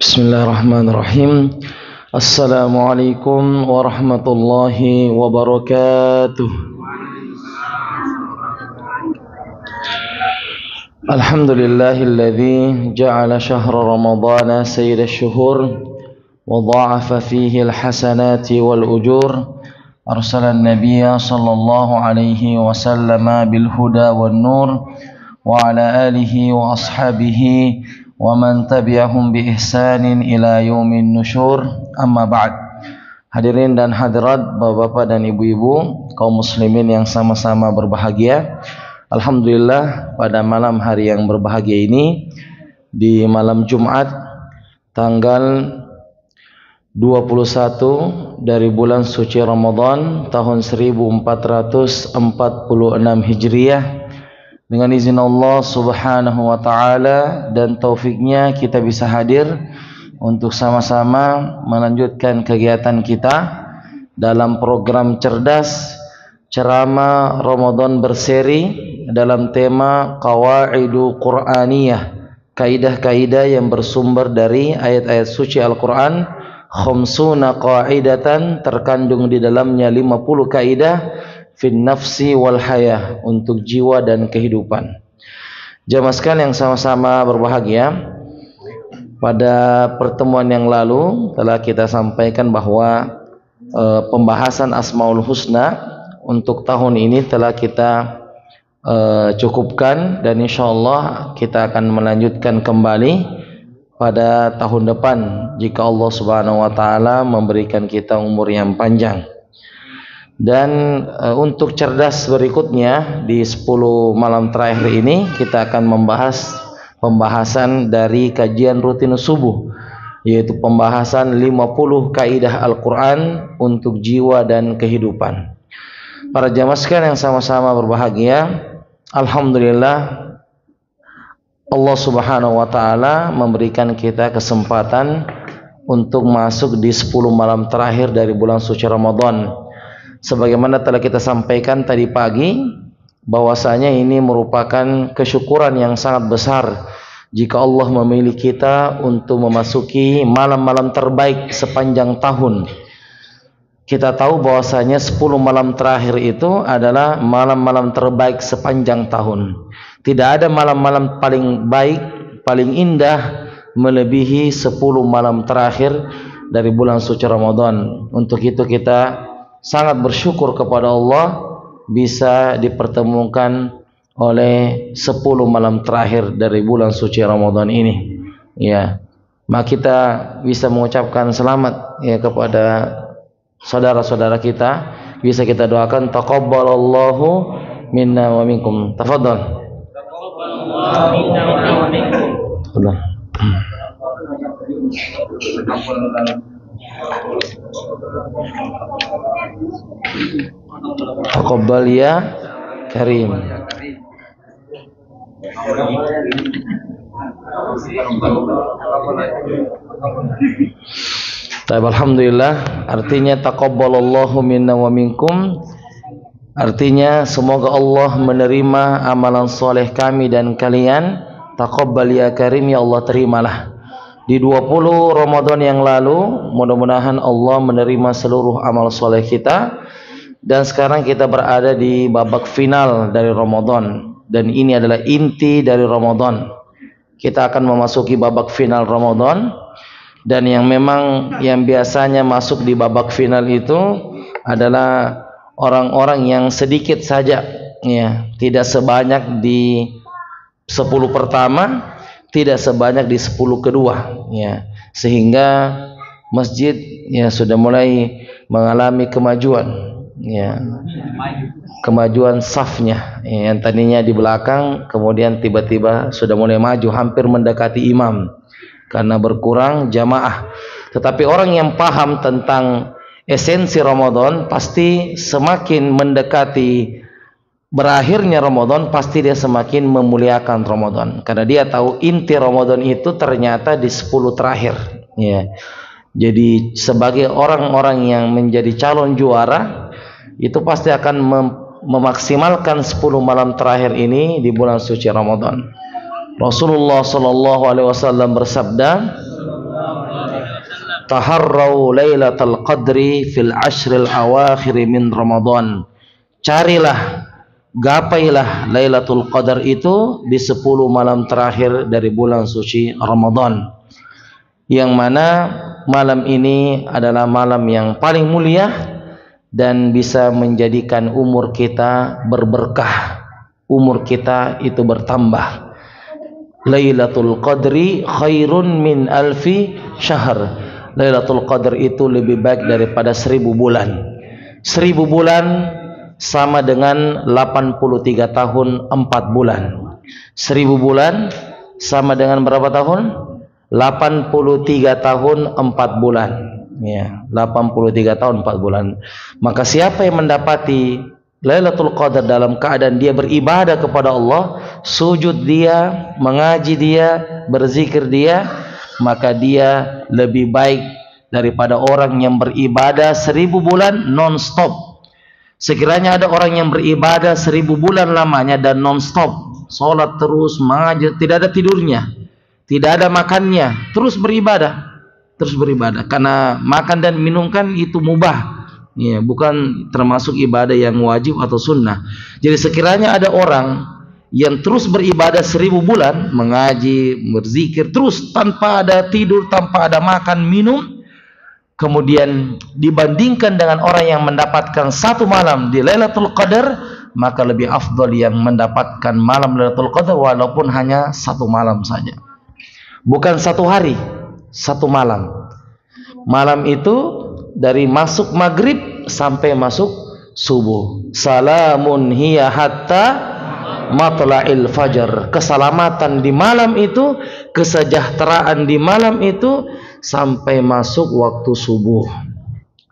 Bismillahirrahmanirrahim. Assalamualaikum warahmatullahi wabarakatuh. Alhamdulillahilladzi ja'ala syahra ramadhana sayyidash syuhur wa dha'afa fihi alhasanati wal ujur. Arsalan nabiyya sallallahu alaihi wasallam bil huda wan nur wa ala alihi wa ashabihi wa man tabi'ahum bi ihsanin ila yaumin nusyur. Amma ba'd. Hadirin dan hadirat, bapak-bapak dan ibu-ibu, kaum muslimin yang sama-sama berbahagia. Alhamdulillah, pada malam hari yang berbahagia ini, di malam Jumat tanggal 21 dari bulan suci Ramadan tahun 1446 Hijriah, dengan izin Allah subhanahu wa ta'ala dan taufiknya kita bisa hadir untuk sama-sama melanjutkan kegiatan kita dalam program cerdas ceramah Ramadan berseri dalam tema Qawaidu Qur'aniyah, kaidah-kaidah yang bersumber dari ayat-ayat suci Al-Quran. Khamsuna qaidatan, terkandung di dalamnya 50 kaidah fin nafsi wal hayah, untuk jiwa dan kehidupan. Jamaah sekalian yang sama-sama berbahagia, pada pertemuan yang lalu telah kita sampaikan bahwa pembahasan Asmaul Husna untuk tahun ini telah kita cukupkan, dan insyaallah kita akan melanjutkan kembali pada tahun depan jika Allah Subhanahu wa taala memberikan kita umur yang panjang. Dan untuk cerdas berikutnya di 10 malam terakhir ini kita akan membahas pembahasan dari kajian rutin subuh, yaitu pembahasan 50 kaidah Al-Quran untuk jiwa dan kehidupan. Para jamaah sekalian yang sama-sama berbahagia, alhamdulillah Allah Subhanahu wa taala memberikan kita kesempatan untuk masuk di 10 malam terakhir dari bulan suci Ramadan. Sebagaimana telah kita sampaikan tadi pagi, bahwasanya ini merupakan kesyukuran yang sangat besar jika Allah memilih kita untuk memasuki malam-malam terbaik sepanjang tahun. Kita tahu bahwasanya 10 malam terakhir itu adalah malam-malam terbaik sepanjang tahun. Tidak ada malam-malam paling baik, paling indah melebihi 10 malam terakhir dari bulan suci Ramadan. Untuk itu kita sangat bersyukur kepada Allah bisa dipertemukan oleh 10 malam terakhir dari bulan suci Ramadan ini. Ya, maka kita bisa mengucapkan selamat ya kepada saudara-saudara kita. Bisa kita doakan taqabbalallahu minna wa minkum. Tafadhal. Taqabbalallahu minna wa minkum. Taqabbal ya Karim. Alhamdulillah, artinya taqabbalallahu minna wa minkum, artinya semoga Allah menerima amalan soleh kami dan kalian. Taqabbal ya Karim, ya Allah terimalah. Di 20 Ramadan yang lalu, mudah-mudahan Allah menerima seluruh amal soleh kita. Dan sekarang kita berada di babak final dari Ramadan, dan ini adalah inti dari Ramadan. Kita akan memasuki babak final Ramadan, dan yang biasanya masuk di babak final itu adalah orang-orang yang sedikit saja, ya, tidak sebanyak di 10 pertama, tidak sebanyak di 10 kedua, ya, sehingga masjid ya sudah mulai mengalami kemajuan, ya, kemajuan safnya, ya, yang tadinya di belakang kemudian tiba-tiba sudah mulai maju, hampir mendekati imam karena berkurang jamaah. Tetapi orang yang paham tentang esensi Ramadan pasti semakin mendekati berakhirnya Ramadan, pasti dia semakin memuliakan Ramadan, karena dia tahu inti Ramadan itu ternyata di 10 terakhir, ya. Jadi sebagai orang-orang yang menjadi calon juara itu pasti akan memaksimalkan 10 malam terakhir ini di bulan suci Ramadan. Rasulullah sallallahu alaihi wasallam bersabda, taharrau lailatul qadri fil ashril awakhir min Ramadan. Carilah, gapailah Lailatul Qadar itu di 10 malam terakhir dari bulan suci Ramadan, yang mana malam ini adalah malam yang paling mulia dan bisa menjadikan umur kita berberkah, umur kita itu bertambah. Lailatul Qadri khairun min alfi syahr. Lailatul Qadar itu lebih baik daripada 1000 bulan. 1000 bulan sama dengan 83 tahun 4 bulan. 1000 bulan sama dengan berapa tahun? 83 tahun 4 bulan. Ya, 83 tahun 4 bulan. Maka siapa yang mendapati Lailatul Qadar dalam keadaan dia beribadah kepada Allah, sujud dia, mengaji dia, berzikir dia, maka dia lebih baik daripada orang yang beribadah 1000 bulan non-stop. Sekiranya ada orang yang beribadah 1000 bulan lamanya dan non-stop, sholat terus, mengaji, tidak ada tidurnya, tidak ada makannya, terus beribadah, karena makan dan minum kan itu mubah, ya, bukan termasuk ibadah yang wajib atau sunnah. Jadi sekiranya ada orang yang terus beribadah 1000 bulan, mengaji, berzikir terus tanpa ada tidur, tanpa ada makan minum, kemudian dibandingkan dengan orang yang mendapatkan 1 malam di Lailatul Qadar, maka lebih afdal yang mendapatkan malam Lailatul Qadar walaupun hanya 1 malam saja, bukan 1 hari, 1 malam. Malam itu dari masuk maghrib sampai masuk subuh. Salamun hiya hatta matla'il fajar. Keselamatan di malam itu, kesejahteraan di malam itu sampai masuk waktu subuh.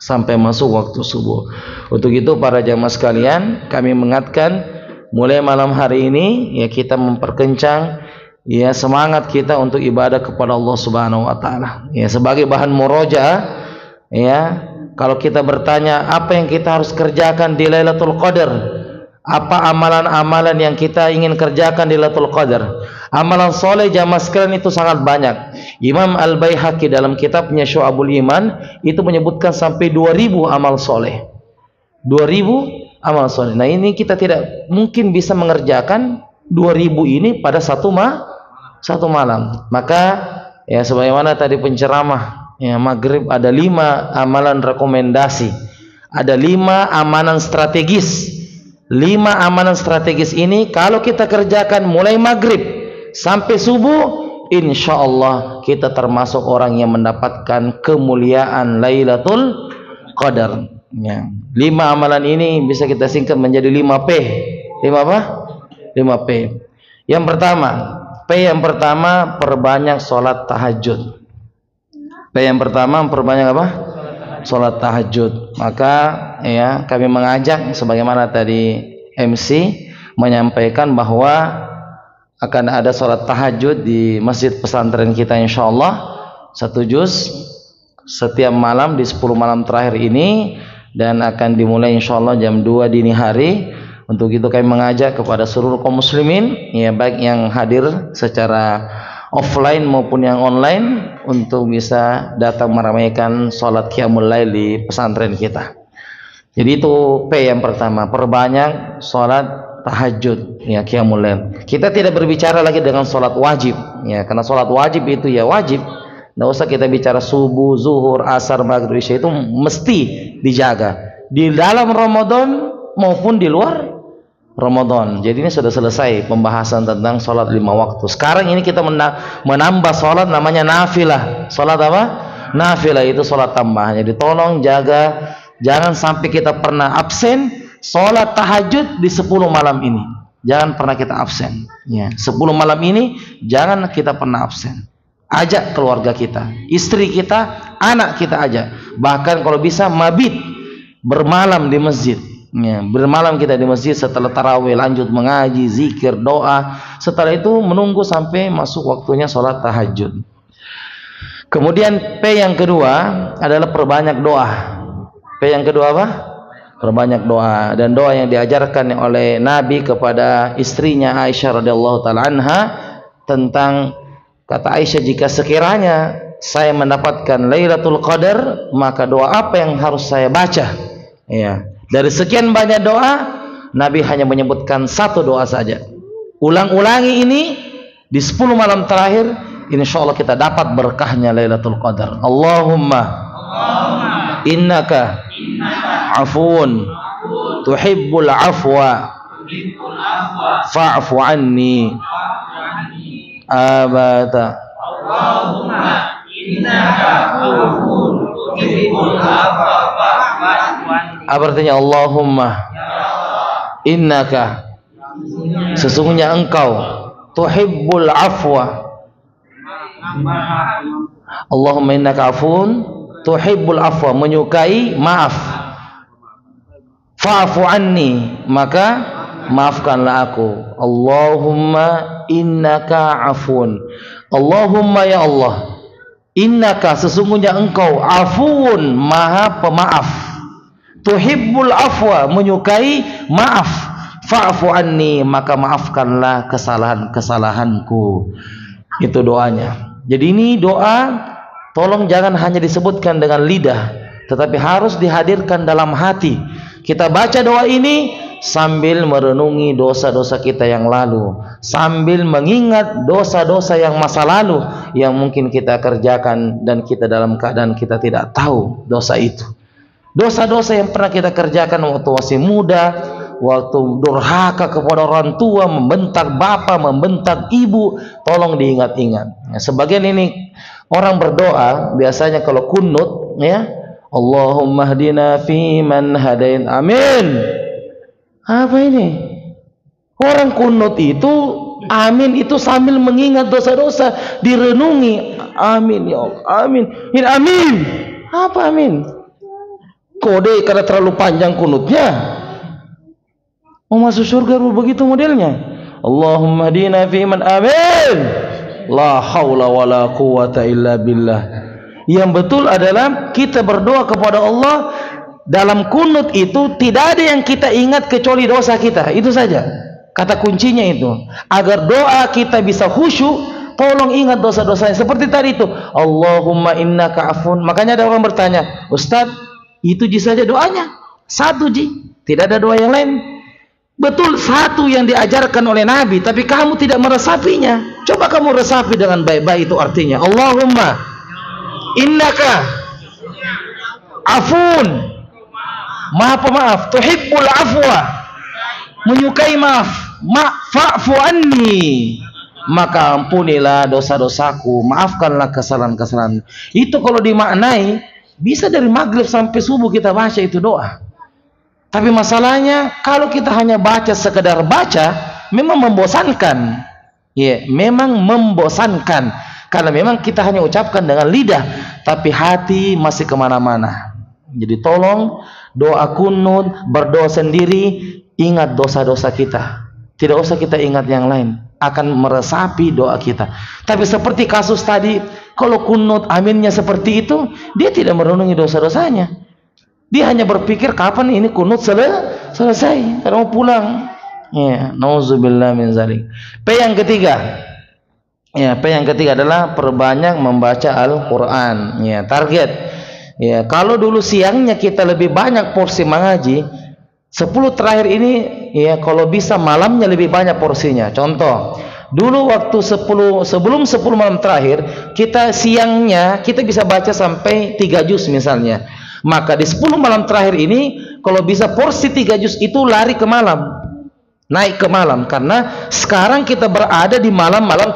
Sampai masuk waktu subuh. Untuk itu para jamaah sekalian, kami mengingatkan mulai malam hari ini ya kita memperkencang ya semangat kita untuk ibadah kepada Allah Subhanahu wa taala. Ya sebagai bahan murojaah ya, kalau kita bertanya apa yang kita harus kerjakan di Lailatul Qadar, apa amalan-amalan yang kita ingin kerjakan di Lailatul Qadar? Amalan soleh jamaah sekalian itu sangat banyak. Imam Al-Baihaqi dalam kitabnya Syu'abul Iman itu menyebutkan sampai 2000 amal soleh. 2000 amal soleh. Nah ini kita tidak mungkin bisa mengerjakan 2000 ini pada satu malam. Maka ya sebagaimana tadi penceramah ya maghrib ada 5 amalan rekomendasi, ada 5 amalan strategis. 5 amalan strategis ini kalau kita kerjakan mulai maghrib sampai subuh, insya Allah kita termasuk orang yang mendapatkan kemuliaan Lailatul Qadar ya. 5 amalan ini bisa kita singkat menjadi 5P. 5 apa? 5P. Yang pertama, P yang pertama, perbanyak sholat tahajud. P yang pertama, perbanyak apa? Sholat tahajud. Maka ya kami mengajak sebagaimana tadi MC menyampaikan bahwa akan ada sholat tahajud di masjid pesantren kita insyaallah 1 juz setiap malam di 10 malam terakhir ini, dan akan dimulai insyaallah jam 2 dini hari. Untuk itu kami mengajak kepada seluruh kaum muslimin ya, baik yang hadir secara offline maupun yang online, untuk bisa datang meramaikan sholat qiyamul lail di pesantren kita. Jadi itu P yang pertama, perbanyak sholat tahajud ya, qiyamul lail. Kita tidak berbicara lagi dengan sholat wajib ya, karena sholat wajib itu ya wajib, nggak usah kita bicara subuh, zuhur, asar, maghrib, isya, itu mesti dijaga di dalam Ramadan maupun di luar Ramadan. Jadi ini sudah selesai pembahasan tentang sholat 5 waktu. Sekarang ini kita menambah sholat namanya nafilah. Sholat apa? Nafilah itu sholat tambahan. Jadi tolong jaga, jangan sampai kita pernah absen sholat tahajud di 10 malam ini. Jangan pernah kita absen ya. 10 malam ini jangan kita pernah absen. Ajak keluarga kita, istri kita, anak kita ajak. Bahkan kalau bisa mabit, bermalam di masjid ya, bermalam kita di masjid, setelah tarawih lanjut mengaji, zikir, doa, setelah itu menunggu sampai masuk waktunya sholat tahajud. Kemudian P yang kedua adalah perbanyak doa. P yang kedua apa? Perbanyak doa. Dan doa yang diajarkan oleh Nabi kepada istrinya Aisyah radhiyallahu taala anha, tentang kata Aisyah, jika sekiranya saya mendapatkan Lailatul Qadar, maka doa apa yang harus saya baca? Ya, dari sekian banyak doa, Nabi hanya menyebutkan satu doa saja. Ulang-ulangi ini di 10 malam terakhir, insyaallah kita dapat berkahnya Lailatul Qadar. Allahumma innaka afuun tuhibbul afwa fa'fu anni abata. Allahumma innaka afuun tuhibbul afwa fa'fu anni. Apa artinya Allahumma? Innaka, sesungguhnya engkau, tuhibbul afwa. Allahumma innaka afuun tuhibbul afwa, menyukai maaf. Fa'fu anni, maka maafkanlah aku. Allahumma innaka afuun. Allahumma ya Allah, innaka, sesungguhnya engkau, afuun, maha pemaaf. Tuhibbul afwa, menyukai maaf. Fa'fu anni, maka maafkanlah kesalahan-kesalahanku. Itu doanya. Jadi ini doa, tolong jangan hanya disebutkan dengan lidah, tetapi harus dihadirkan dalam hati. Kita baca doa ini sambil merenungi dosa-dosa kita yang lalu, sambil mengingat dosa-dosa yang masa lalu yang mungkin kita kerjakan dan kita dalam keadaan kita tidak tahu dosa itu. Dosa-dosa yang pernah kita kerjakan waktu masih muda, waktu durhaka kepada orang tua, membentak bapak, membentak ibu, tolong diingat-ingat. Sebagian ini orang berdoa biasanya kalau kunut, ya, Allahumma hdina fi man hadain. Amin. Apa ini? Orang kunut itu amin itu sambil mengingat dosa-dosa, direnungi. Amin ya Allah. Amin. Ini amin. Apa amin? Kode karena terlalu panjang kunutnya. Mau masuk surga begitu modelnya. Allahumma hdina fi man amin. La haula wala quwata illa billah. Yang betul adalah kita berdoa kepada Allah dalam kunut itu tidak ada yang kita ingat kecuali dosa kita. Itu saja kata kuncinya itu. Agar doa kita bisa khusyuk, tolong ingat dosa-dosanya. Seperti tadi itu, Allahumma innaka afun. Makanya ada orang bertanya, Ustaz, itu ji saja doanya? Satu ji, tidak ada doa yang lain. Betul, satu yang diajarkan oleh Nabi, tapi kamu tidak meresapinya. Coba kamu resapi dengan baik-baik, itu artinya Allahumma innaka afun, maha pemaaf, tuhibbul afwa, menyukai maaf, fa'fu anni, maka ampunilah dosa-dosaku, maafkanlah kesalahan-kesalahan. Itu kalau dimaknai bisa dari maghrib sampai subuh kita baca itu doa. Tapi masalahnya kalau kita hanya baca sekedar baca, memang membosankan. Ya, memang membosankan karena memang kita hanya ucapkan dengan lidah, tapi hati masih kemana-mana. Jadi tolong doa kunut, berdoa sendiri, ingat dosa-dosa kita. Tidak usah kita ingat yang lain, akan meresapi doa kita. Tapi seperti kasus tadi, kalau kunut aminnya seperti itu, dia tidak merenungi dosa-dosanya. Dia hanya berpikir kapan ini kunut selesai, karena mau pulang. Ya, nauzubillah min zalik. P yang ketiga. Ya, P yang ketiga adalah perbanyak membaca Al-Qur'an. Ya, target. Ya, kalau dulu siangnya kita lebih banyak porsi mengaji, 10 terakhir ini ya kalau bisa malamnya lebih banyak porsinya. Contoh, dulu waktu sebelum 10 malam terakhir, kita siangnya kita bisa baca sampai 3 juz misalnya. Maka di 10 malam terakhir ini kalau bisa porsi 3 juz itu lari ke malam. Naik ke malam, karena sekarang kita berada di malam-malam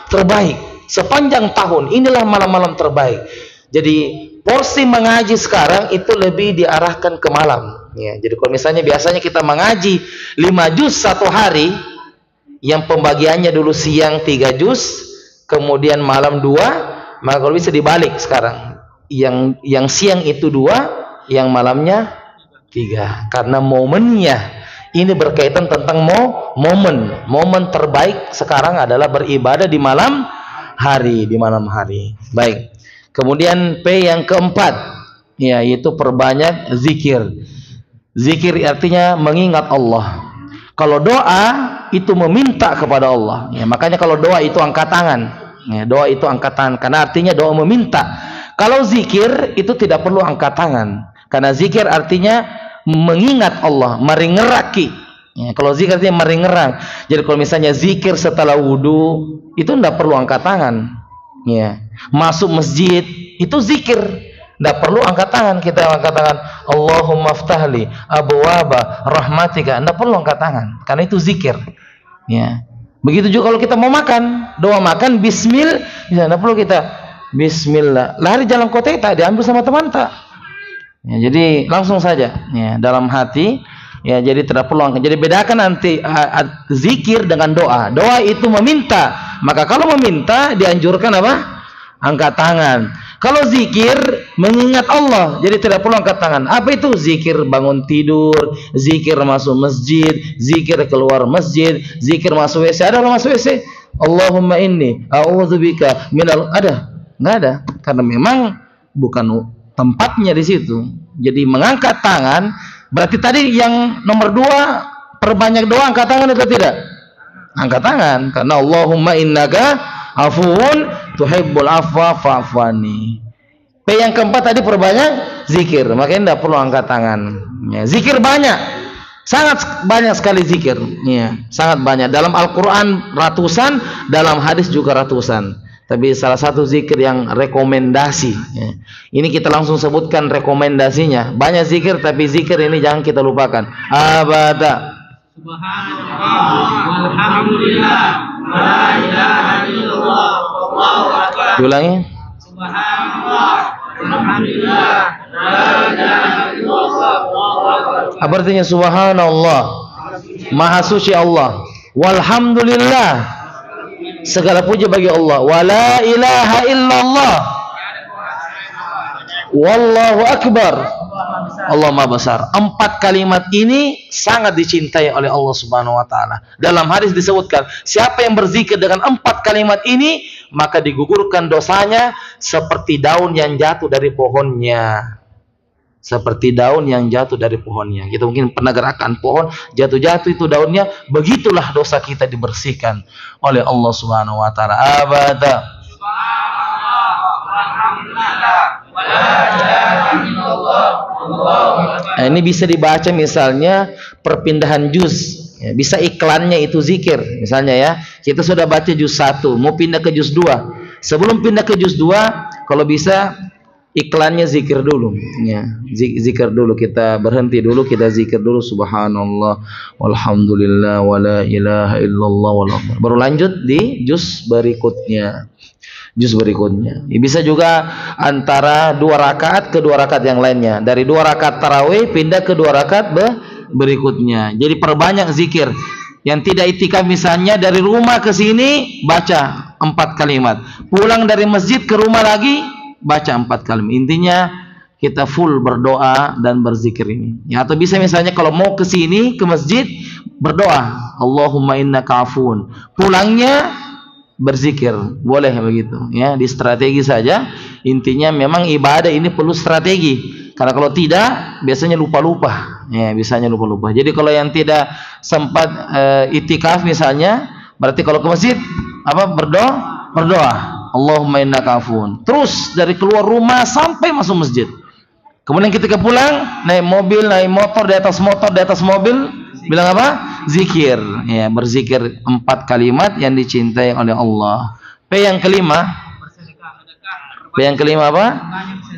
terbaik sepanjang tahun. Inilah malam-malam terbaik. Jadi porsi mengaji sekarang itu lebih diarahkan ke malam. Ya, jadi kalau misalnya biasanya kita mengaji 5 juz satu hari, yang pembagiannya dulu siang 3 juz, kemudian malam 2, maka kalau bisa dibalik sekarang. Yang siang itu 2, yang malamnya 3. Karena momennya ini berkaitan tentang momen terbaik sekarang adalah beribadah di malam hari, Baik. Kemudian P yang keempat, ya, yaitu perbanyak zikir. Zikir artinya mengingat Allah. Kalau doa itu meminta kepada Allah. Ya, makanya kalau doa itu angkat tangan. Ya, doa itu angkat tangan karena artinya doa meminta. Kalau zikir itu tidak perlu angkat tangan karena zikir artinya mengingat Allah, meringeraki. Ya, kalau zikir artinya meringerang. Jadi kalau misalnya zikir setelah wudu itu tidak perlu angkat tangan. Ya, masuk masjid itu zikir, tidak perlu angkat tangan. Kita angkat tangan Allahumma ftahli abwaba rahmatika, tidak perlu angkat tangan karena itu zikir. Ya. Begitu juga kalau kita mau makan, doa makan bismillah, ya, tidak perlu kita bismillah. Lari jalan kota tak diambil sama teman tak. Ya, jadi langsung saja ya, dalam hati ya, jadi tidak perlu angkat. Jadi bedakan nanti zikir dengan doa. Doa itu meminta, maka kalau meminta dianjurkan apa? Angkat tangan. Kalau zikir mengingat Allah, jadi tidak perlu angkat tangan. Apa itu? Zikir bangun tidur, zikir masuk masjid, zikir keluar masjid, zikir masuk WC. Ada orang masuk WC? Allahumma inni a'udzubika minal, ada? Nggak ada, karena memang bukan tempatnya di situ. Jadi mengangkat tangan berarti tadi yang nomor 2 perbanyak doa, angkat tangan atau tidak? Angkat tangan karena Allahumma innaka afuun tuhibbul afwa fa'fani. P yang keempat tadi perbanyak zikir, makanya tidak perlu angkat tangan. Ya, zikir banyak, sangat banyak sekali zikir. Ya, sangat banyak. Dalam Al-Quran ratusan, dalam hadis juga ratusan. Tapi salah satu zikir yang rekomendasi. Ya. Ini kita langsung sebutkan rekomendasinya. Banyak zikir, tapi zikir ini jangan kita lupakan. Abada. Subhanallah, walhamdulillah, la ilaha illallah, wallahu akbar. Diulangi. Subhanallah, walhamdulillah, la ilaha illallah, wallahu akbar. Apa artinya subhanallah? Maha suci Allah. Walhamdulillah, segala puji bagi Allah. Wala ilaha illallah, wallahu akbar. Allah Maha Besar. 4 kalimat ini sangat dicintai oleh Allah Subhanahu wa taala. Dalam hadis disebutkan, siapa yang berzikir dengan 4 kalimat ini, maka digugurkan dosanya seperti daun yang jatuh dari pohonnya. Seperti daun yang jatuh dari pohonnya. Kita mungkin pernah gerakan pohon, jatuh-jatuh itu daunnya, begitulah dosa kita dibersihkan oleh Allah Subhanahu wa taala. Abada. Nah, ini bisa dibaca misalnya perpindahan juz, ya, bisa iklannya itu zikir. Misalnya ya, kita sudah baca juz 1, mau pindah ke juz 2. Sebelum pindah ke juz 2, kalau bisa iklannya zikir dulu, ya. Zikir dulu, kita berhenti dulu, kita zikir dulu subhanallah walhamdulillah wala ilaha illallah wallahu akbar. Baru lanjut di juz berikutnya. Bisa juga antara 2 rakaat ke 2 rakaat yang lainnya. Dari 2 rakaat tarawih pindah ke 2 rakaat berikutnya. Jadi perbanyak zikir. Yang tidak itikaf misalnya dari rumah ke sini baca 4 kalimat. Pulang dari masjid ke rumah lagi baca 4 kalimat. Intinya kita full berdoa dan berzikir ini. Ya, atau bisa misalnya kalau mau ke sini ke masjid berdoa Allahumma innaka afuun. Pulangnya berzikir, boleh begitu ya, di strategi saja. Intinya memang ibadah ini perlu strategi, karena kalau tidak biasanya lupa-lupa ya, biasanya lupa-lupa. Jadi kalau yang tidak sempat itikaf misalnya, berarti kalau ke masjid apa, berdoa Allahumma innaka afuun, terus dari keluar rumah sampai masuk masjid. Kemudian ketika pulang naik mobil, naik motor, di atas mobil bilang apa? Zikir, ya, berzikir 4 kalimat yang dicintai oleh Allah. P yang kelima apa?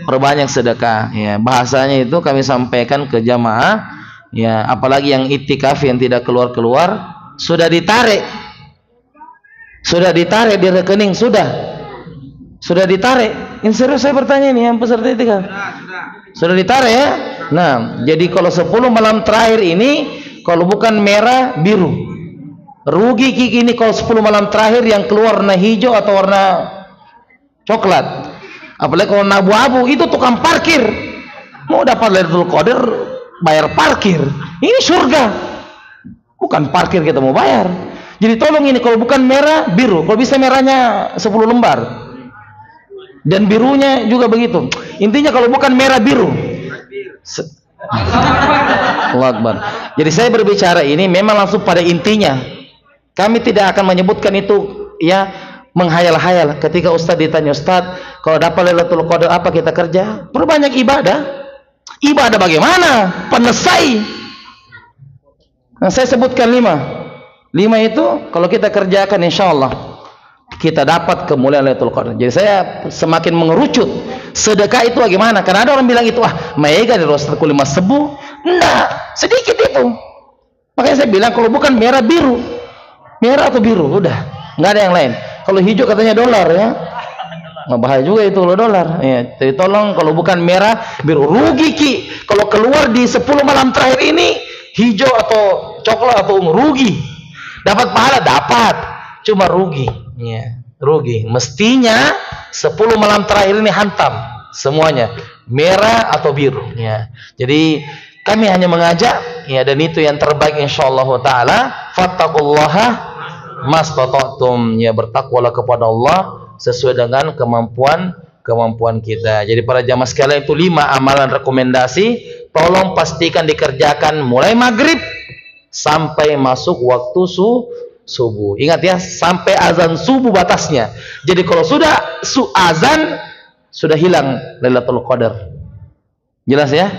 Perbanyak sedekah. Ya, bahasanya itu kami sampaikan ke jamaah. Ya, apalagi yang itikaf yang tidak keluar-keluar, sudah ditarik di rekening, sudah ditarik. Ini serius saya bertanya ini, yang peserta itikaf sudah ditarik ya. Nah, jadi kalau 10 malam terakhir ini, kalau bukan merah biru, rugi Kiki ini kalau 10 malam terakhir yang keluar warna hijau atau warna coklat. Apalagi kalau warna abu-abu, itu tukang parkir. Mau dapat Lailatul Qadar bayar parkir. Ini surga, bukan parkir kita mau bayar. Jadi tolong ini kalau bukan merah biru, kalau bisa merahnya 10 lembar dan birunya juga begitu. Intinya kalau bukan merah biru. Allah Akbar. Jadi saya berbicara ini memang langsung pada intinya. Kami tidak akan menyebutkan itu ya menghayal-hayal. Ketika Ustadz ditanya, Ustadz, kalau dapat Lailatul Qadar apa kita kerja? Perbanyak ibadah. Ibadah bagaimana? Penesai. Nah, saya sebutkan 5 itu kalau kita kerjakan insya Allah kita dapat kemuliaan Lailatul Qadar. Jadi saya semakin mengerucut sedekah itu bagaimana, karena ada orang bilang itu mega di roster kulima sebu. Enggak, sedikit itu. Makanya saya bilang kalau bukan merah biru, merah atau biru udah, nggak ada yang lain. Kalau hijau katanya dolar ya, nggak bahaya juga itu loh dolar ya. Jadi tolong kalau bukan merah biru, rugi Ki kalau keluar di 10 malam terakhir ini hijau atau coklat atau ungu, rugi. Dapat pahala dapat, cuma rugi ya, rugi. Mestinya 10 malam terakhir ini hantam semuanya merah atau biru ya. Jadi kami hanya mengajak ya, dan itu yang terbaik insyaallah taala. Fattaqullaha mastata'tum ya, bertakwalah kepada Allah sesuai dengan kemampuan kita. Jadi para jamaah sekalian, itu 5 amalan rekomendasi, tolong pastikan dikerjakan mulai maghrib sampai masuk waktu subuh. Ingat ya, sampai azan subuh batasnya. Jadi kalau sudah azan sudah hilang Lailatul Qadar. Jelas ya?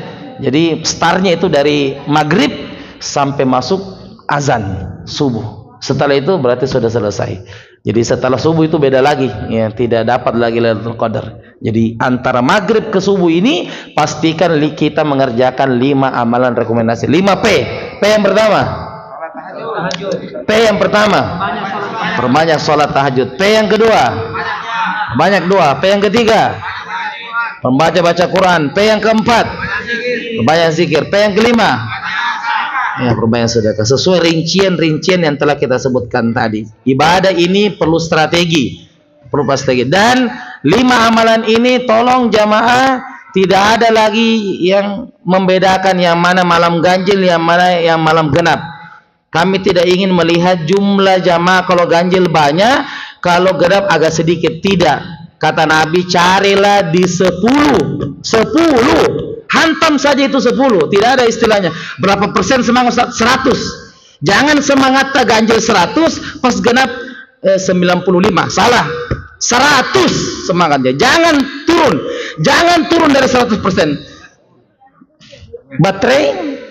Jadi startnya itu dari maghrib sampai masuk azan subuh. Setelah itu berarti sudah selesai. Jadi setelah subuh itu beda lagi ya, tidak dapat lagi Lailatul Qadar. Jadi antara maghrib ke subuh ini pastikan kita mengerjakan 5 amalan rekomendasi. 5 P. P yang pertama. P yang pertama. Perbanyak sholat tahajud. P yang kedua. Banyak doa. P yang ketiga. Membaca Quran. P yang keempat. Perbanyak zikir. P yang kelima. Ya, perbanyak sedekah sesuai rincian-rincian yang telah kita sebutkan tadi. Ibadah ini perlu strategi, dan 5 amalan ini tolong jamaah tidak ada lagi yang membedakan yang mana malam ganjil, yang mana yang malam genap. Kami tidak ingin melihat jumlah jamaah kalau ganjil banyak, kalau genap agak sedikit. Tidak. Kata Nabi, carilah di 10. Hantam saja itu 10. Tidak ada istilahnya berapa persen semangat 100. Jangan semangat ganjil 100 pas genap 95. Salah. 100 semangatnya. Jangan turun dari 100%. Baterai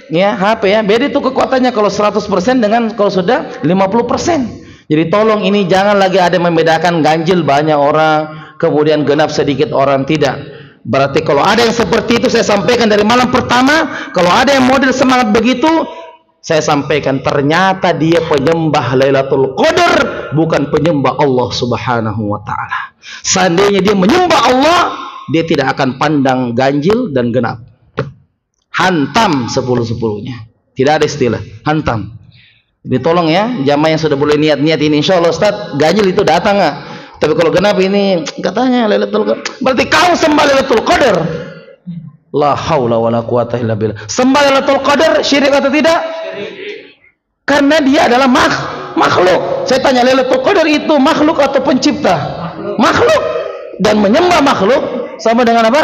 ya, HP ya, beda itu kekuatannya kalau 100% dengan kalau sudah 50%. Jadi tolong ini jangan lagi ada membedakan ganjil banyak orang kemudian genap sedikit orang, tidak. Berarti kalau ada yang seperti itu saya sampaikan dari malam pertama, kalau ada yang model semangat begitu saya sampaikan ternyata dia penyembah Lailatul Qadar, bukan penyembah Allah Subhanahu wa taala. Seandainya dia menyembah Allah, dia tidak akan pandang ganjil dan genap. Hantam 10-10-nya. Tidak ada istilah hantam. Jadi tolong ya, jamaah yang sudah boleh niat-niat ini, insyaallah Ustaz, ganjil itu datang enggak? Tapi kalau genap ini katanya Lailatul Qadar, berarti kau sembah Lailatul Qadar. La haula wala quwata illa billah. Sembah Lailatul Qadar syirik atau tidak? Karena dia adalah makhluk. Saya tanya, Lailatul Qadar itu makhluk atau pencipta? Makhluk. Dan menyembah makhluk sama dengan apa?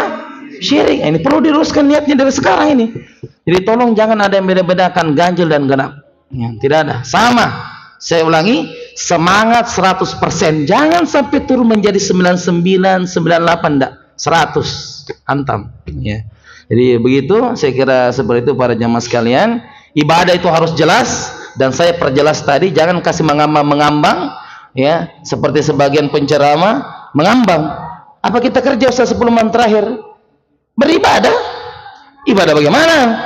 Syirik. Ini perlu diluruskan niatnya dari sekarang ini. Jadi tolong jangan ada yang beda-bedakan ganjil dan genap. Ya, tidak ada. Sama. Saya ulangi, semangat 100%. Jangan sampai turun menjadi 99, 98, enggak. 100. Hantam. Ya. Jadi begitu, saya kira seperti itu para jamaah sekalian. Ibadah itu harus jelas, dan saya perjelas tadi, jangan kasih mengambang ya, seperti sebagian penceramah mengambang. Apa kita kerja Ustaz 10 malam terakhir? Beribadah. Ibadah bagaimana?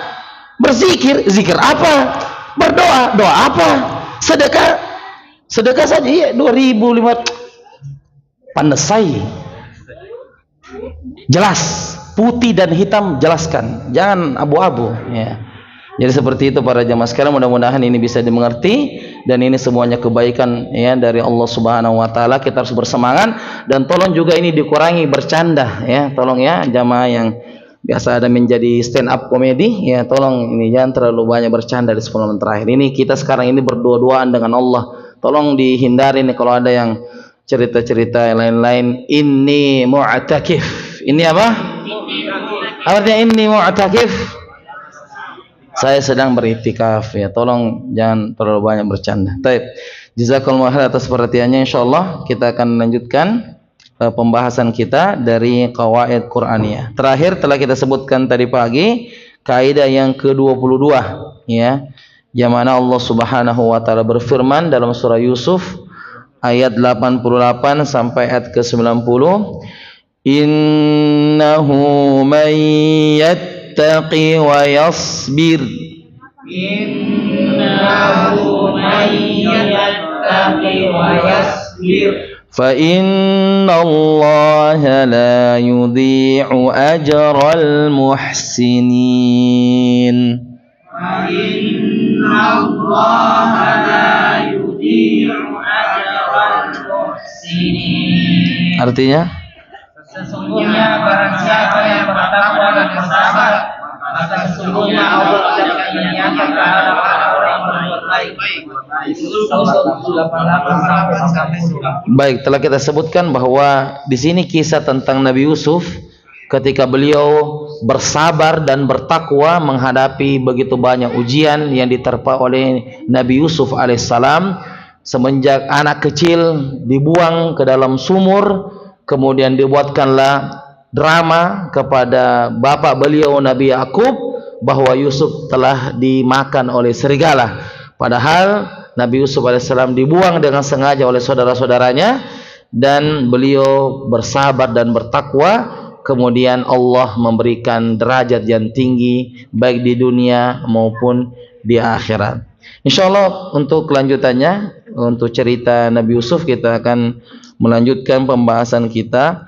Berzikir. Zikir apa? Berdoa. Doa apa? Sedekah. Sedekah saja ya, 2.005. Pandesai. Jelas, putih dan hitam jelaskan, jangan abu-abu ya. Jadi seperti itu para jamaah sekalian, mudah-mudahan ini bisa dimengerti, dan ini semuanya kebaikan ya dari Allah Subhanahu wa taala. Kita harus bersemangat, dan tolong juga ini dikurangi bercanda ya, tolong ya jamaah yang biasa ada menjadi stand up komedi ya, tolong ini jangan terlalu banyak bercanda di 10 menit terakhir ini. Kita sekarang ini berdua-duaan dengan Allah, tolong dihindari nih kalau ada yang cerita-cerita lain-lain. Ini mu'takif. Ini apa? Artinya ini mu'takif. Saya sedang beriktikaf ya. Tolong jangan terlalu banyak bercanda. Baik. Jazakallahu khairan atas perhatiannya. Insyaallah kita akan melanjutkan pembahasan kita dari qawaid Qur'aniyah. Terakhir telah kita sebutkan tadi pagi kaidah yang ke-22 ya. Yang mana Allah Subhanahu wa taala berfirman dalam surah Yusuf ayat 88 sampai ayat ke-90, innahu man yattaqi wa yasbir, innahu man yattaqi wa yasbir, fa innallaha la yudhi'u ajral muhsinin. Innallaha la yudhi'u ajral muhsinin. Artinya? Sesungguhnya barang siapa yang bertakwa dan bersabar, maka sesungguhnya Allah tidak akan menyia-nyiakan pahala orang yang berbuat baik. Baik, telah kita sebutkan bahwa di sini kisah tentang Nabi Yusuf ketika beliau bersabar dan bertakwa menghadapi begitu banyak ujian yang diterpa oleh Nabi Yusuf alaihissalam, semenjak anak kecil dibuang ke dalam sumur, kemudian dibuatkanlah drama kepada bapak beliau Nabi Yakub bahwa Yusuf telah dimakan oleh serigala, padahal Nabi Yusuf alaihissalam dibuang dengan sengaja oleh saudara-saudaranya, dan beliau bersabar dan bertakwa. Kemudian Allah memberikan derajat yang tinggi baik di dunia maupun di akhirat. Insyaallah untuk kelanjutannya, untuk cerita Nabi Yusuf, kita akan melanjutkan pembahasan kita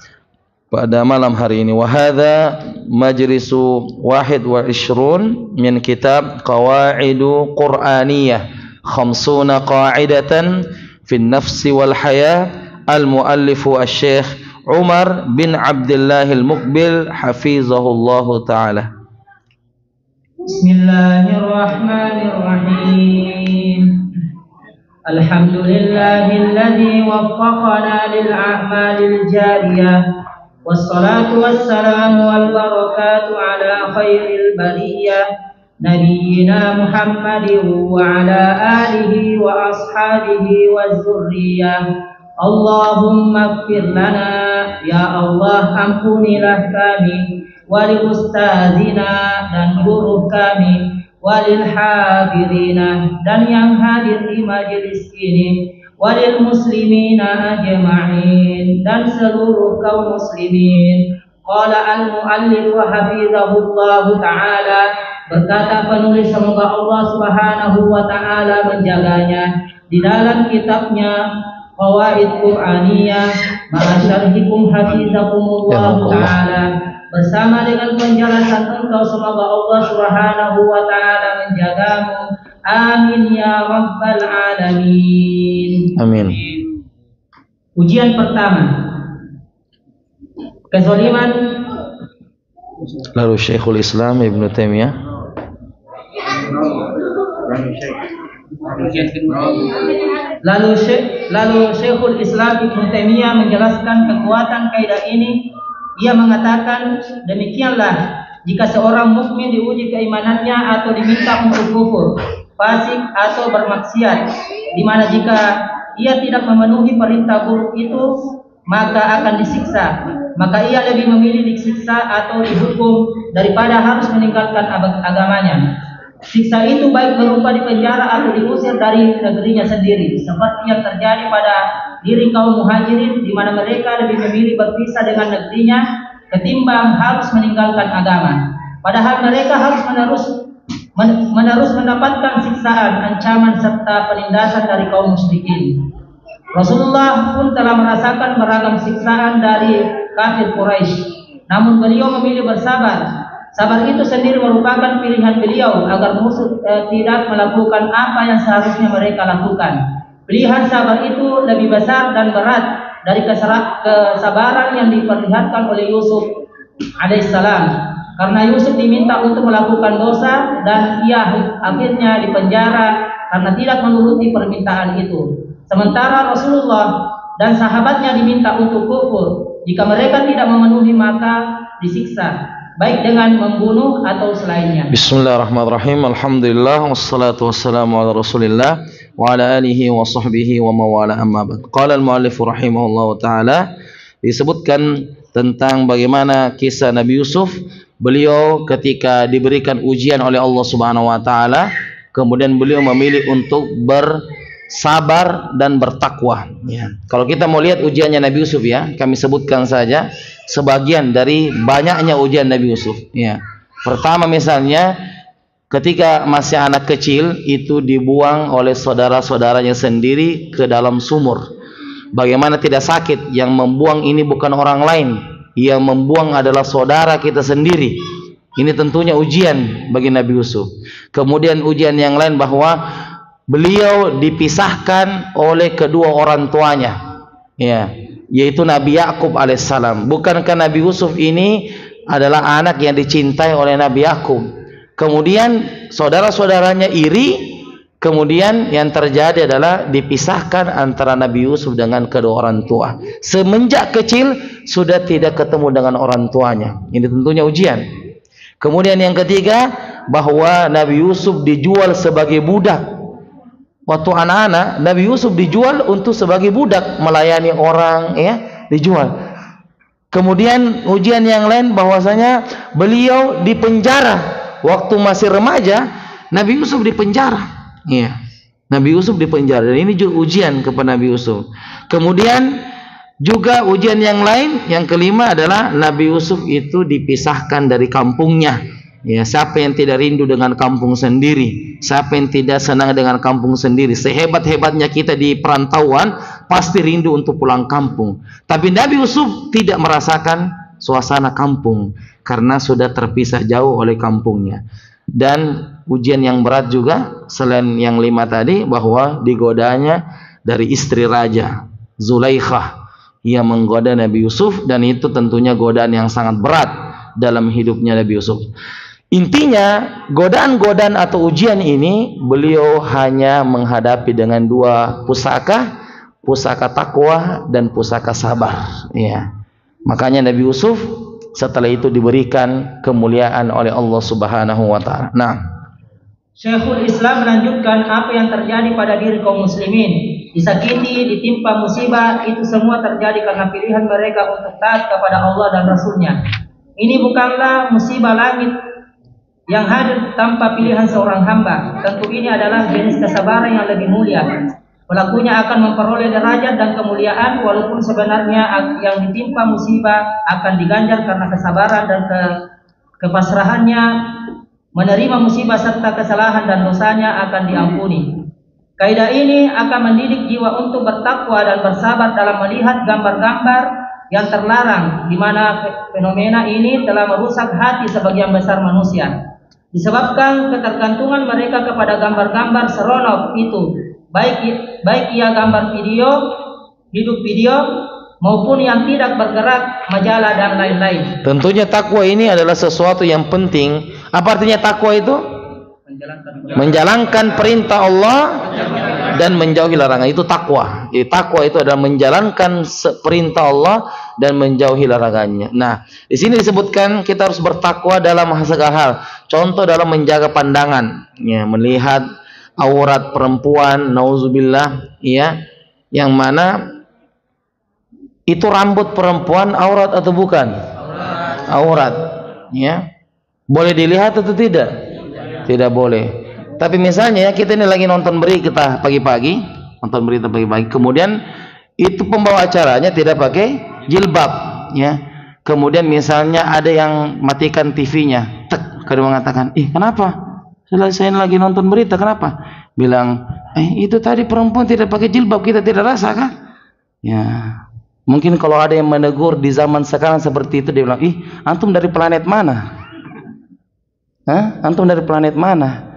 pada malam hari ini. Wa hadza majlisu 21 min kitab Qawaidu Qur'aniyah 50 qa'idatan fi an-nafsi wal haya, al-muallifu asy-syekh Umar bin Abdullah al-Muqbil hafizahullahu ta'ala. Bismillahirrahmanirrahim. Alhamdulillahilladzi waffaqana lil a'malil jariyah, wassalatu wassalamu wal barakatu ala khairil bariyah nabiyyina Muhammadin wa ala alihi wa ashabihi wa dzurriyyah. Allahumma ighfir lana, ya Allah ampunilah kami, walil ustazina dan guru kami, walil hadirina dan yang hadir di majelis ini, walil muslimina ajma'in dan seluruh kaum muslimin. Qala al-muallif hafizahullahu ta'ala, berkata penulis semoga Allah Subhanahu wa ta'ala menjaganya, di dalam kitabnya Qawaid Qur'aniyah ma'asyarhikum hafizakumullah ta'ala, bersama dengan penjelasan engkau semoga Allah Subhanahu wa ta'ala menjagamu. Amin ya rabbal alamin. Amin. Ujian pertama, kezaliman. Lalu Syekhul Islam Ibnu Taimiyah. Lalu Syekhul Islam Ibnu Taimiyah menjelaskan kekuatan kaidah ini. Ia mengatakan, demikianlah jika seorang mukmin diuji keimanannya atau diminta untuk kufur, fasik atau bermaksiat, di mana jika ia tidak memenuhi perintah buruk itu maka akan disiksa, maka ia lebih memilih disiksa atau dihukum daripada harus meninggalkan agamanya. Siksa itu baik berupa dipenjara atau diusir dari negerinya sendiri, seperti yang terjadi pada diri kaum muhajirin, di mana mereka lebih memilih berpisah dengan negerinya ketimbang harus meninggalkan agama. Padahal mereka harus menerus mendapatkan siksaan, ancaman serta penindasan dari kaum musyrikin. Rasulullah pun telah merasakan beragam siksaan dari kafir Quraisy, namun beliau memilih bersabar. Sabar itu sendiri merupakan pilihan beliau agar musuh tidak melakukan apa yang seharusnya mereka lakukan. Pilihan sabar itu lebih besar dan berat dari kesabaran yang diperlihatkan oleh Yusuf alaihissalam. Karena Yusuf diminta untuk melakukan dosa dan ia akhirnya dipenjara karena tidak menuruti permintaan itu. Sementara Rasulullah dan sahabatnya diminta untuk kufur. Jika mereka tidak memenuhi maka disiksa, baik dengan membunuh atau selainnya. Bismillahirrahmanirrahim. Alhamdulillah wassalatu wassalamu ala Rasulillah wa ala alihi wa sahbihi wa mawala amma ba'd. Qala al-muallif rahimahullahu taala, disebutkan tentang bagaimana kisah Nabi Yusuf. Beliau ketika diberikan ujian oleh Allah Subhanahu wa taala, kemudian beliau memilih untuk bersabar dan bertakwa. Ya. Kalau kita mau lihat ujiannya Nabi Yusuf, ya, kami sebutkan saja sebagian dari banyaknya ujian Nabi Yusuf. Ya. Pertama misalnya, ketika masih anak kecil itu dibuang oleh saudara-saudaranya sendiri ke dalam sumur. Bagaimana tidak sakit? Yang membuang ini bukan orang lain, yang membuang adalah saudara kita sendiri. Ini tentunya ujian bagi Nabi Yusuf. Kemudian ujian yang lain bahwa beliau dipisahkan oleh kedua orang tuanya, ya, yaitu Nabi Yakub alaihissalam. Bukankah Nabi Yusuf ini adalah anak yang dicintai oleh Nabi Yakub? Kemudian saudara-saudaranya iri. Kemudian yang terjadi adalah dipisahkan antara Nabi Yusuf dengan kedua orang tua. Semenjak kecil sudah tidak ketemu dengan orang tuanya. Ini tentunya ujian. Kemudian yang ketiga, bahwa Nabi Yusuf dijual sebagai budak. Waktu anak-anak, Nabi Yusuf dijual untuk sebagai budak, melayani orang, ya, dijual. Kemudian ujian yang lain bahwasanya beliau dipenjara. Waktu masih remaja, Nabi Yusuf dipenjara. Ya, Nabi Yusuf dipenjara, dan ini juga ujian kepada Nabi Yusuf. Kemudian juga ujian yang lain, yang kelima adalah Nabi Yusuf itu dipisahkan dari kampungnya. Ya, siapa yang tidak rindu dengan kampung sendiri? Siapa yang tidak senang dengan kampung sendiri? Sehebat-hebatnya kita di perantauan, pasti rindu untuk pulang kampung. Tapi Nabi Yusuf tidak merasakan suasana kampung karena sudah terpisah jauh oleh kampungnya. Dan ujian yang berat juga selain yang 5 tadi, bahwa digodanya dari istri raja Zulaikhah. Ia menggoda Nabi Yusuf, dan itu tentunya godaan yang sangat berat dalam hidupnya Nabi Yusuf. Intinya godaan-godaan atau ujian ini beliau hanya menghadapi dengan 2 pusaka, pusaka takwa dan pusaka sabar, ya. Makanya Nabi Yusuf setelah itu diberikan kemuliaan oleh Allah Subhanahu wa taala. Nah, Syekhul Islam melanjutkan apa yang terjadi pada diri kaum muslimin. Disakiti, ditimpa musibah, itu semua terjadi karena pilihan mereka untuk taat kepada Allah dan Rasulnya. Ini bukanlah musibah langit yang hadir tanpa pilihan seorang hamba. Tentu ini adalah jenis kesabaran yang lebih mulia. Pelakunya akan memperoleh derajat dan kemuliaan, walaupun sebenarnya yang ditimpa musibah akan diganjar karena kesabaran dan kepasrahannya menerima musibah serta kesalahan dan dosanya akan diampuni. Kaidah ini akan mendidik jiwa untuk bertakwa dan bersabar dalam melihat gambar-gambar yang terlarang, di mana fenomena ini telah merusak hati sebagian besar manusia. Disebabkan ketergantungan mereka kepada gambar-gambar seronok itu, baik ia gambar video, hidup video, maupun yang tidak bergerak, majalah dan lain-lain. Tentunya takwa ini adalah sesuatu yang penting. Apa artinya takwa itu? Menjalankan perintah Allah dan menjauhi larangan. Itu takwa. Jadi takwa itu adalah menjalankan perintah Allah dan menjauhi larangannya. Nah, di sini disebutkan kita harus bertakwa dalam segala hal. Contoh dalam menjaga pandangan, ya, melihat aurat perempuan, nauzubillah, ya, yang mana itu rambut perempuan aurat atau bukan? Aurat, ya. Boleh dilihat atau tidak? Tidak boleh. Tapi misalnya kita ini lagi nonton berita pagi-pagi, kemudian itu pembawa acaranya tidak pakai jilbab, ya. Kemudian misalnya ada yang matikan TV-nya, kadang mengatakan, kenapa? Saya lagi nonton berita, kenapa? Bilang, itu tadi perempuan tidak pakai jilbab, kita tidak rasa kah? Ya, mungkin kalau ada yang menegur di zaman sekarang seperti itu, dia bilang, antum dari planet mana? Antum dari planet mana?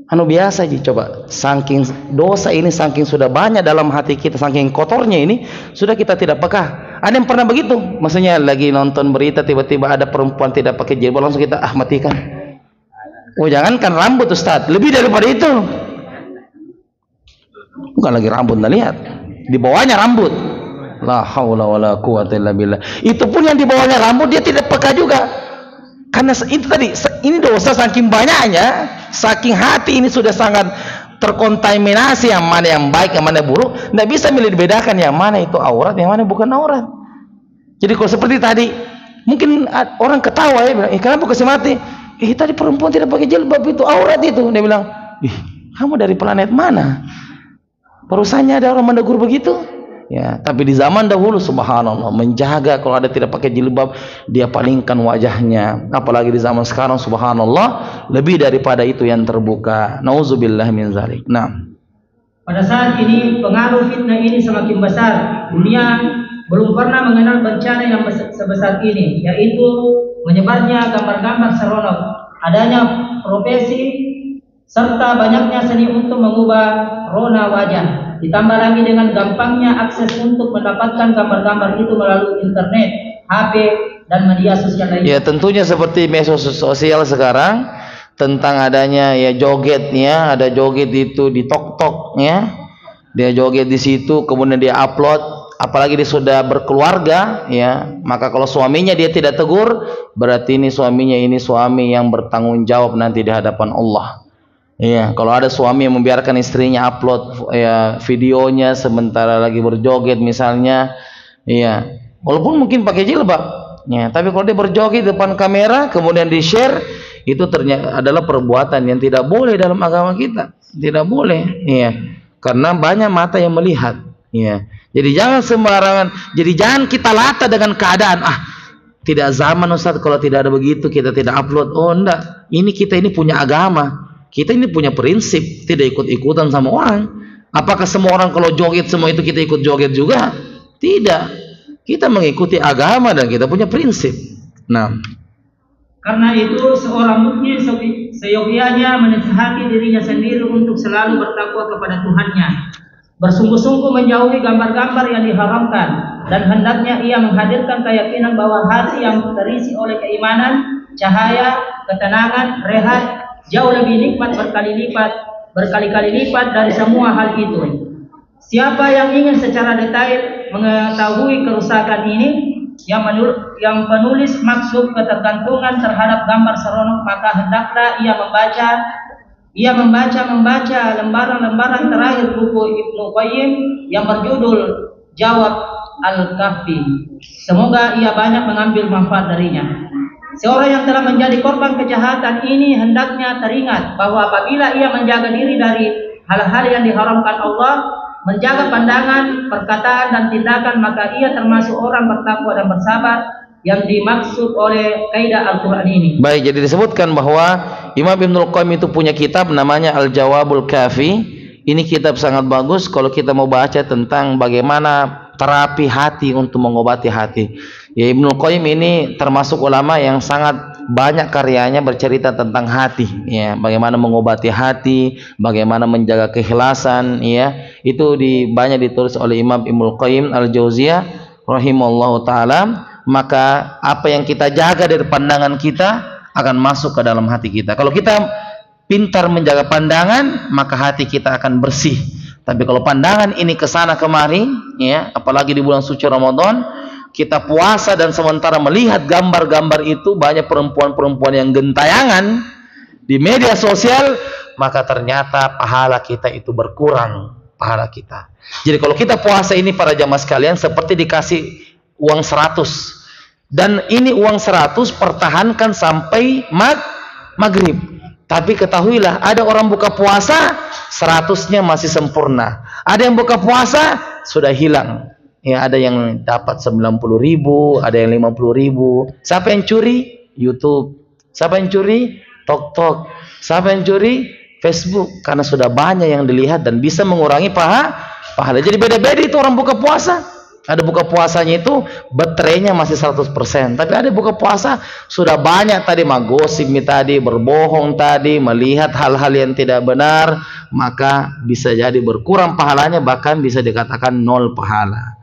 Biasa aja, coba. Saking dosa ini, saking sudah banyak dalam hati kita, saking kotornya ini, sudah kita tidak peka. Ada yang pernah begitu? Maksudnya lagi nonton berita, tiba-tiba ada perempuan tidak pakai jilbab, langsung kita matikan. Jangankan rambut, Ustaz, lebih daripada itu. Bukan lagi rambut, nah lihat, di bawahnya rambut. La haula wala quwata illa billah. Itu pun yang di bawahnya rambut dia tidak peka juga. Karena itu tadi, ini dosa saking banyaknya, saking hati ini sudah sangat terkontaminasi yang mana yang baik, yang mana buruk, nggak bisa membedakan yang mana itu aurat, yang mana bukan aurat. Jadi kalau seperti tadi, mungkin orang ketawa ya, bilang, kenapa kasih mati? Tadi perempuan tidak pakai jilbab itu aurat itu. Dia bilang, kamu dari planet mana? Barusannya ada orang menegur begitu. Ya, tapi di zaman dahulu subhanallah menjaga kalau ada tidak pakai jilbab dia palingkan wajahnya. Apalagi di zaman sekarang subhanallah lebih daripada itu yang terbuka. Nauzubillah min zalik. Nah, pada saat ini pengaruh fitnah ini semakin besar. Dunia belum pernah mengenal bencana yang sebesar ini, yaitu menyebarnya gambar-gambar seronok, adanya profesi serta banyaknya seni untuk mengubah rona wajah. Ditambah lagi dengan gampangnya akses untuk mendapatkan gambar-gambar itu melalui internet, HP, dan media sosial lainnya. Ya, tentunya seperti media sosial sekarang tentang adanya ya jogetnya, ada joget itu di TikTok ya. Dia joget di situ, kemudian dia upload, apalagi dia sudah berkeluarga ya, maka kalau suaminya dia tidak tegur, berarti ini suaminya ini suami yang bertanggung jawab nanti di hadapan Allah. Iya, kalau ada suami yang membiarkan istrinya upload ya videonya sementara lagi berjoget misalnya, iya, walaupun mungkin pakai jilbab, ya, tapi kalau dia berjoget di depan kamera kemudian di share, itu ternyata adalah perbuatan yang tidak boleh dalam agama kita, tidak boleh, iya, karena banyak mata yang melihat, iya. Jadi jangan sembarangan, jadi jangan kita lata dengan keadaan, tidak zaman Ustaz kalau tidak ada begitu kita tidak upload. Oh enggak, ini kita ini punya agama. Kita ini punya prinsip, tidak ikut-ikutan sama orang. Apakah semua orang kalau joget semua itu kita ikut joget juga? Tidak. Kita mengikuti agama dan kita punya prinsip. Nah, karena itu seorang mukmin seyogyanya menasihati dirinya sendiri untuk selalu bertakwa kepada Tuhannya, bersungguh-sungguh menjauhi gambar-gambar yang diharamkan, dan hendaknya ia menghadirkan keyakinan bahwa hati yang terisi oleh keimanan, cahaya, ketenangan, rehat jauh lebih nikmat berkali-kali lipat dari semua hal itu. Siapa yang ingin secara detail mengetahui kerusakan ini, yang penulis maksud ketergantungan terhadap gambar seronok, maka hendaklah ia membaca lembaran-lembaran terakhir buku Ibnu Qayyim yang berjudul Jawab Al-Kahfi. Semoga ia banyak mengambil manfaat darinya. Seorang yang telah menjadi korban kejahatan ini hendaknya teringat bahwa apabila ia menjaga diri dari hal-hal yang diharamkan Allah, menjaga pandangan, perkataan, dan tindakan, maka ia termasuk orang bertakwa dan bersabar yang dimaksud oleh kaidah Al-Quran ini. Baik, jadi disebutkan bahwa Imam Ibnul Qayyim itu punya kitab namanya Al-Jawabul Kafi. Ini kitab sangat bagus kalau kita mau baca tentang bagaimana terapi hati untuk mengobati hati. Ya, Ibnul Qayyim ini termasuk ulama yang sangat banyak karyanya bercerita tentang hati, ya, bagaimana mengobati hati, bagaimana menjaga keikhlasan, ya. Itu banyak ditulis oleh Imam Ibnul Qayyim Al-Jauziyah rahimallahu taala. Maka apa yang kita jaga dari pandangan kita akan masuk ke dalam hati kita. Kalau kita pintar menjaga pandangan, maka hati kita akan bersih. Tapi kalau pandangan ini kesana kemari, ya, apalagi di bulan suci Ramadan, kita puasa dan sementara melihat gambar-gambar itu, banyak perempuan-perempuan yang gentayangan di media sosial, maka ternyata pahala kita itu berkurang, pahala kita. Jadi kalau kita puasa ini para jamaah sekalian seperti dikasih uang 100, dan ini uang 100 pertahankan sampai maghrib. Tapi ketahuilah, ada orang buka puasa 100-nya masih sempurna, ada yang buka puasa sudah hilang. Ya, ada yang dapat 90.000, ada yang 50.000. Siapa yang curi? YouTube. Siapa yang curi? TikTok. Siapa yang curi? Facebook. Karena sudah banyak yang dilihat dan bisa mengurangi pahala. Jadi beda-beda itu orang buka puasa. Ada buka puasanya itu baterainya masih 100%, tapi ada buka puasa sudah banyak tadi magosip tadi, berbohong tadi, melihat hal-hal yang tidak benar, maka bisa jadi berkurang pahalanya, bahkan bisa dikatakan 0 pahala.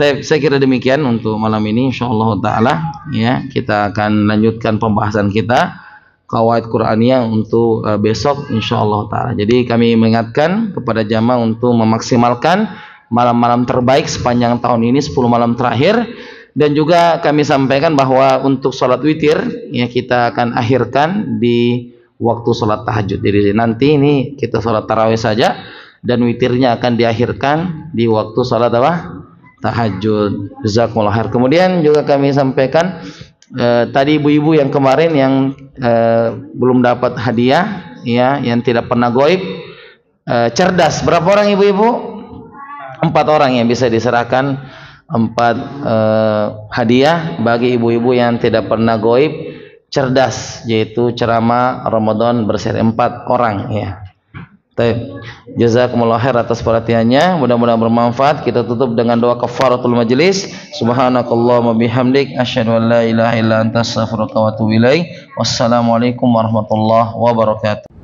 Saya kira demikian untuk malam ini, insyaallah taala, ya, kita akan lanjutkan pembahasan kita Qawaid Quraniyah untuk besok insyaallah taala. Jadi kami mengingatkan kepada jamaah untuk memaksimalkan malam-malam terbaik sepanjang tahun ini, 10 malam terakhir. Dan juga kami sampaikan bahwa untuk sholat witir, ya, kita akan akhirkan di waktu sholat tahajud. Jadi nanti ini kita sholat tarawih saja dan witirnya akan diakhirkan di waktu sholat apa? Tahajud. Jazakumullah khair. Kemudian juga kami sampaikan tadi ibu-ibu yang kemarin yang belum dapat hadiah, ya, yang tidak pernah goib, cerdas. Berapa orang ibu-ibu? 4 orang yang bisa diserahkan 4 hadiah bagi ibu-ibu yang tidak pernah goib, cerdas, yaitu ceramah Ramadan berseri 4 orang, ya. Baik. Jazakumullah khair atas perhatiannya. Mudah-mudahan bermanfaat. Kita tutup dengan doa kafaratul majlis. Subhanakallahumma bihamdik asyhadu an la ilaha illa anta astaghfiruka wa atubu ilaik. Wassalamualaikum warahmatullahi wabarakatuh.